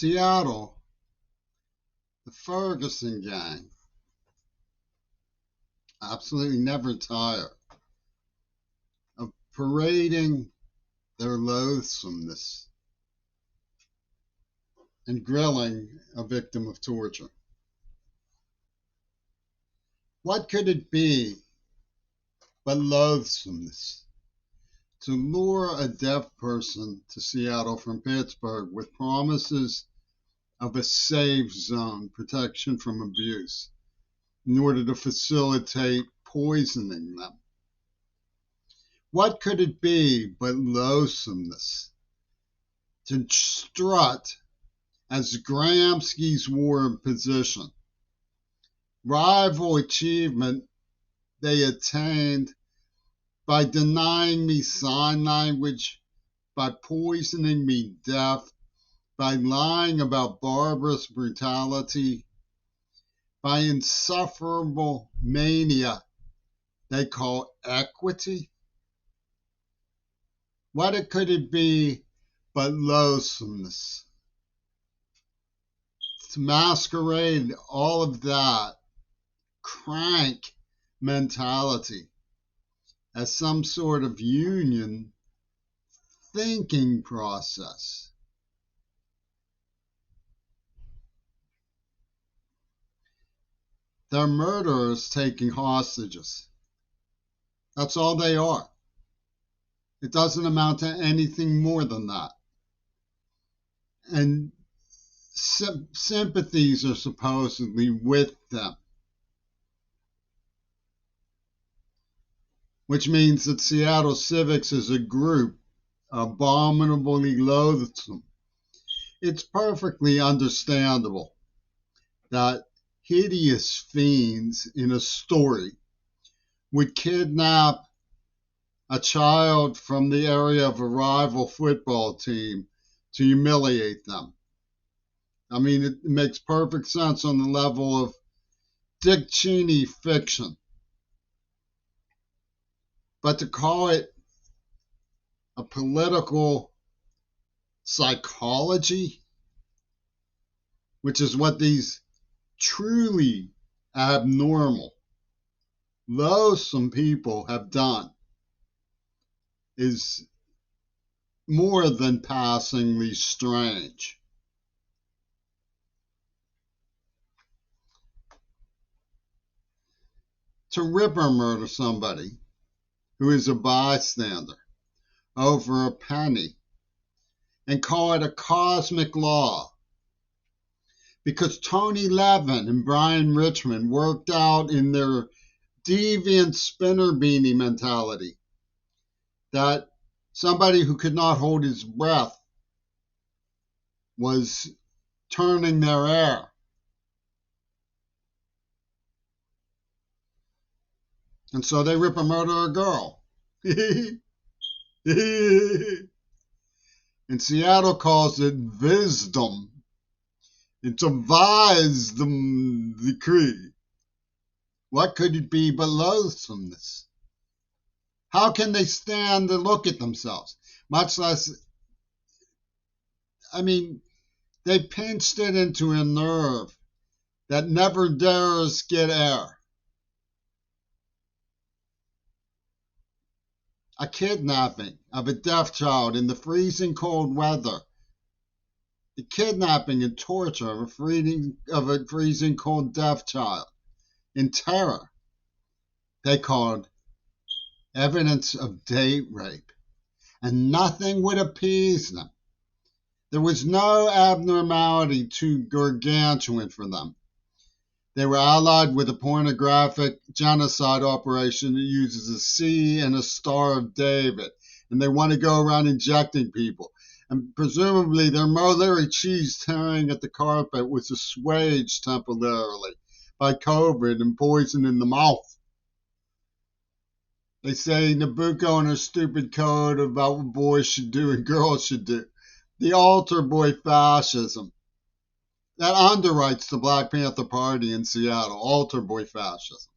Seattle, the Ferguson gang absolutely never tire of parading their loathsomeness and grilling a victim of torture. What could it be but loathsomeness to lure a deaf person to Seattle from Pittsburgh with promises of a safe zone, protection from abuse, in order to facilitate poisoning them? What could it be but loathsomeness to strut as Gramsci's war and position, rival achievement they attained by denying me sign language, by poisoning me deaf, by lying about barbarous brutality, by insufferable mania they call equity? What could it be but loathsomeness to masquerade all of that crank mentality as some sort of union thinking process? They're murderers taking hostages. That's all they are. It doesn't amount to anything more than that. And sympathies are supposedly with them, which means that Seattle Civics is a group abominably loathsome. It's perfectly understandable that hideous fiends in a story would kidnap a child from the area of a rival football team to humiliate them. I mean, it makes perfect sense on the level of Dick Cheney fiction. But to call it a political psychology, which is what these truly abnormal, loathsome people have done, is more than passingly strange. To rip or murder somebody who is a bystander over a penny and call it a cosmic law because Tony Levin and Brian Richmond worked out in their deviant spinner beanie mentality that somebody who could not hold his breath was turning their air. And so they rip and murder a girl. And Seattle calls it wisdom. It's a wisdom decree. What could it be but loathsomeness? How can they stand to look at themselves? Much less, they pinched it into a nerve that never dares get air. A kidnapping of a deaf child in the freezing cold weather. The kidnapping and torture of a freezing cold deaf child in terror. They called evidence of date rape. And nothing would appease them. There was no abnormality too gargantuan for them. They were allied with a pornographic genocide operation that uses a C and a Star of David. And they want to go around injecting people. And presumably their Molari cheese tearing at the carpet was assuaged temporarily by COVID and poison in the mouth. They say Nabucco and her stupid code about what boys should do and girls should do. The altar boy fascism. That underwrites the Black Panther Party in Seattle, altar boy fascism.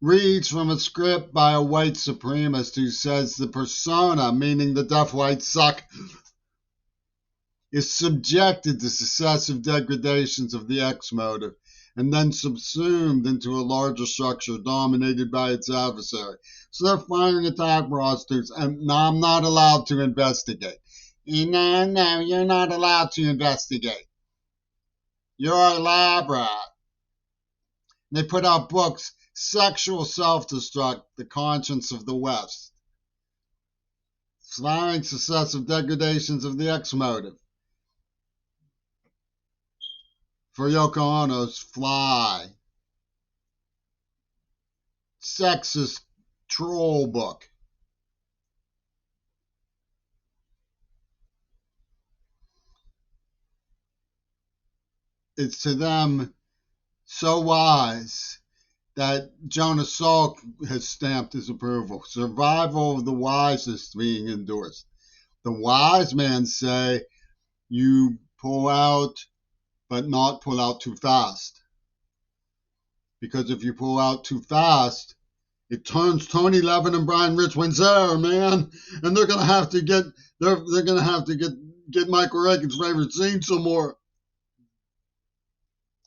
Reads from a script by a white supremacist who says the persona, meaning the deaf whites, suck is subjected to successive degradations of the X motive and then subsumed into a larger structure dominated by its adversary. So they're firing attack prostitutes, and no, I'm not allowed to investigate. No, you're not allowed to investigate. You're a lab rat. They put out books, Sexual Self-Destruct, The Conscience of the West, firing successive degradations of the X motive. For Yoko Ono's Fly, sexist troll book. It's to them so wise that Jonas Salk has stamped his approval. Survival of the wisest being endorsed. The wise men say you pull out, but not pull out too fast. Because if you pull out too fast, it turns Tony Levin and Brian Rich Windsor, man, and they're gonna have to get Michael Reagan's favorite scene some more.